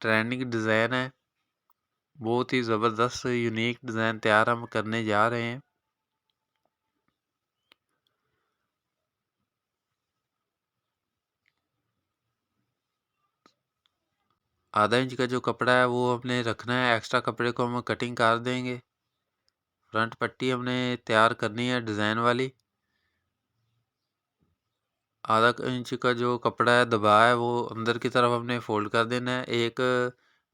Trending design है, बहुत ही ज़बरदस्त यूनिक डिज़ाइन तैयार हम करने जा रहे हैं। आधा इंच का जो कपड़ा है वो हमने रखना है, एक्स्ट्रा कपड़े को हम कटिंग कर देंगे। फ्रंट पट्टी हमने तैयार करनी है डिज़ाइन वाली। आधा इंच का जो कपड़ा है दबा है वो अंदर की तरफ हमने फोल्ड कर देना है। एक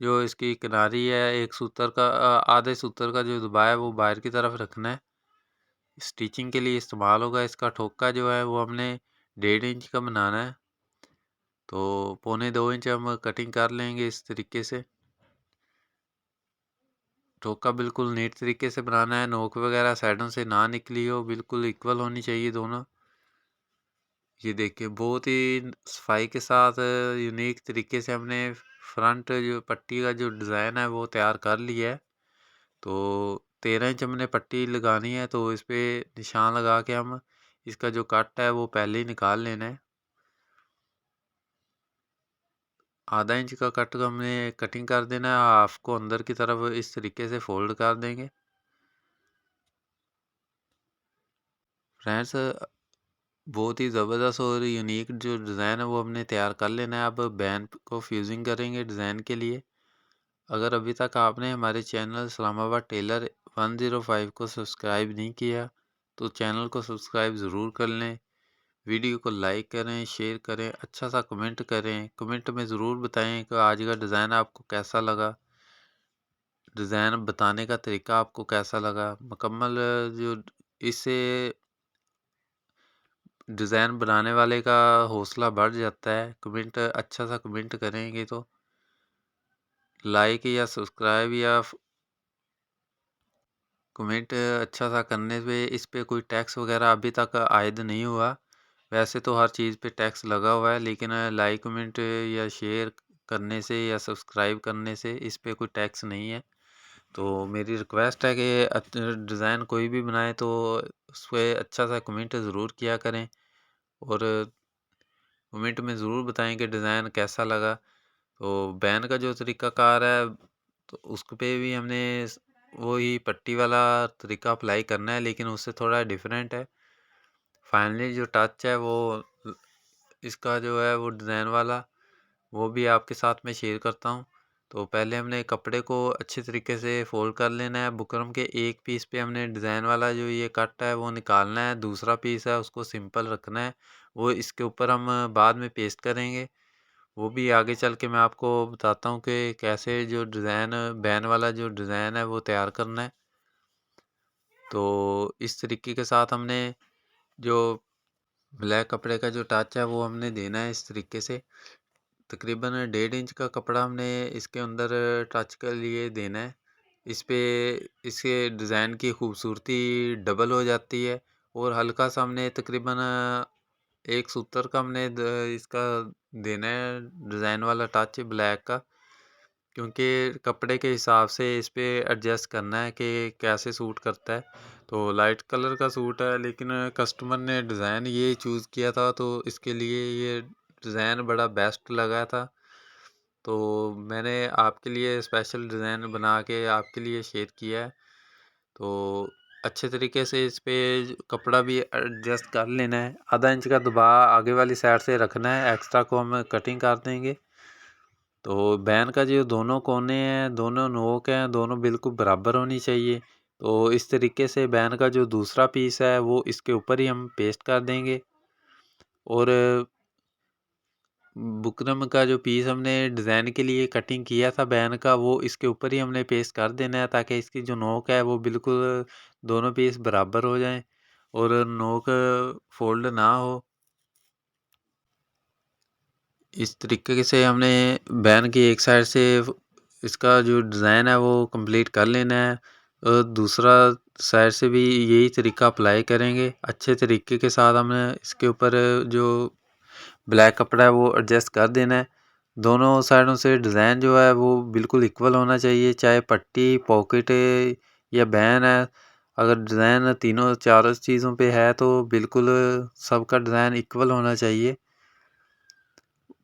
जो इसकी किनारी है, एक सूत्र का आधे सूत्र का जो दबा है वो बाहर की तरफ रखना है, स्टिचिंग के लिए इस्तेमाल होगा। इसका ठोका जो है वो हमने 1.5 इंच का बनाना है, तो 1.25 इंच हम कटिंग कर लेंगे इस तरीके से। ठोका बिल्कुल नीट तरीके से बनाना है, नोक वगैरह साइडों से ना निकली हो, बिल्कुल इक्वल होनी चाहिए दोनों। ये देखिए बहुत ही सफाई के साथ यूनिक तरीके से हमने फ्रंट जो पट्टी का जो डिज़ाइन है वो तैयार कर लिया है। तो 13 इंच हमने पट्टी लगानी है, तो इस पे निशान लगा के हम इसका जो कट है वो पहले ही निकाल लेना है। आधा इंच का कट हमने कटिंग कर देना है, हाफ को अंदर की तरफ इस तरीके से फोल्ड कर देंगे। फ्रेंड्स बहुत ही ज़बरदस्त और यूनिक जो डिज़ाइन है वो हमने तैयार कर लेना है। अब बैन को फ्यूजिंग करेंगे डिज़ाइन के लिए। अगर अभी तक आपने हमारे चैनल इस्लामाबाद टेलर 105 को सब्सक्राइब नहीं किया तो चैनल को सब्सक्राइब ज़रूर कर लें। वीडियो को लाइक करें, शेयर करें, अच्छा सा कमेंट करें। कमेंट में ज़रूर बताएं कि आज का डिज़ाइन आपको कैसा लगा, डिज़ाइन बताने का तरीका आपको कैसा लगा। मुकम्मल जो इससे डिज़ाइन बनाने वाले का हौसला बढ़ जाता है। कमेंट अच्छा सा कमेंट करेंगे तो लाइक या सब्सक्राइब या कमेंट अच्छा सा करने पे इस पे कोई टैक्स वगैरह अभी तक आयद नहीं हुआ। वैसे तो हर चीज़ पे टैक्स लगा हुआ है, लेकिन लाइक कमेंट या शेयर करने से या सब्सक्राइब करने से इस पे कोई टैक्स नहीं है। तो मेरी रिक्वेस्ट है कि डिज़ाइन कोई भी बनाए तो उस पर अच्छा सा कमेंट ज़रूर किया करें, और कमेंट में ज़रूर बताएं कि डिज़ाइन कैसा लगा। तो बैन का जो तरीक़ाकार है तो उस पे भी हमने वही पट्टी वाला तरीका अप्लाई करना है, लेकिन उससे थोड़ा डिफरेंट है। फाइनली जो टच है वो इसका जो है वो डिज़ाइन वाला वो भी आपके साथ में शेयर करता हूँ। तो पहले हमने कपड़े को अच्छे तरीके से फोल्ड कर लेना है। बुकरम के एक पीस पे हमने डिज़ाइन वाला जो ये कट है वो निकालना है, दूसरा पीस है उसको सिंपल रखना है। वो इसके ऊपर हम बाद में पेस्ट करेंगे, वो भी आगे चल के मैं आपको बताता हूँ कि कैसे जो डिज़ाइन बैन वाला जो डिज़ाइन है वो तैयार करना है। तो इस तरीके के साथ हमने जो ब्लैक कपड़े का जो टच है वो हमने देना है इस तरीके से। तकरीबन 1.5 इंच का कपड़ा हमने इसके अंदर टच के लिए देना है। इस पे इसके डिज़ाइन की खूबसूरती डबल हो जाती है। और हल्का सा हमने तकरीबन एक सूत्र का हमने इसका देना है डिज़ाइन वाला टच ब्लैक का, क्योंकि कपड़े के हिसाब से इस पे एडजस्ट करना है कि कैसे सूट करता है। तो लाइट कलर का सूट है, लेकिन कस्टमर ने डिज़ाइन ये चूज़ किया था तो इसके लिए ये डिज़ाइन बड़ा बेस्ट लगा था। तो मैंने आपके लिए स्पेशल डिज़ाइन बना के आपके लिए शेयर किया है। तो अच्छे तरीके से इस पे कपड़ा भी एडजस्ट कर लेना है। आधा इंच का दबाव आगे वाली साइड से रखना है, एक्स्ट्रा को हम कटिंग कर देंगे। तो बैन का जो दोनों कोने हैं, दोनों नोक हैं, दोनों बिल्कुल बराबर होनी चाहिए। तो इस तरीके से बैन का जो दूसरा पीस है वो इसके ऊपर ही हम पेस्ट कर देंगे, और बुकरम का जो पीस हमने डिज़ाइन के लिए कटिंग किया था बैन का वो इसके ऊपर ही हमने पेस्ट कर देना है, ताकि इसकी जो नोक है वो बिल्कुल दोनों पीस बराबर हो जाएं और नोक फोल्ड ना हो। इस तरीके से हमने बैन की एक साइड से इसका जो डिज़ाइन है वो कंप्लीट कर लेना है, और दूसरा साइड से भी यही तरीका अप्लाई करेंगे। अच्छे तरीके के साथ हमने इसके ऊपर जो ब्लैक कपड़ा है वो एडजस्ट कर देना है। दोनों साइडों से डिज़ाइन जो है वो बिल्कुल इक्वल होना चाहिए, चाहे पट्टी, पॉकेट या बैन है। अगर डिज़ाइन तीनों चारों चीज़ों पे है तो बिल्कुल सबका डिज़ाइन इक्वल होना चाहिए।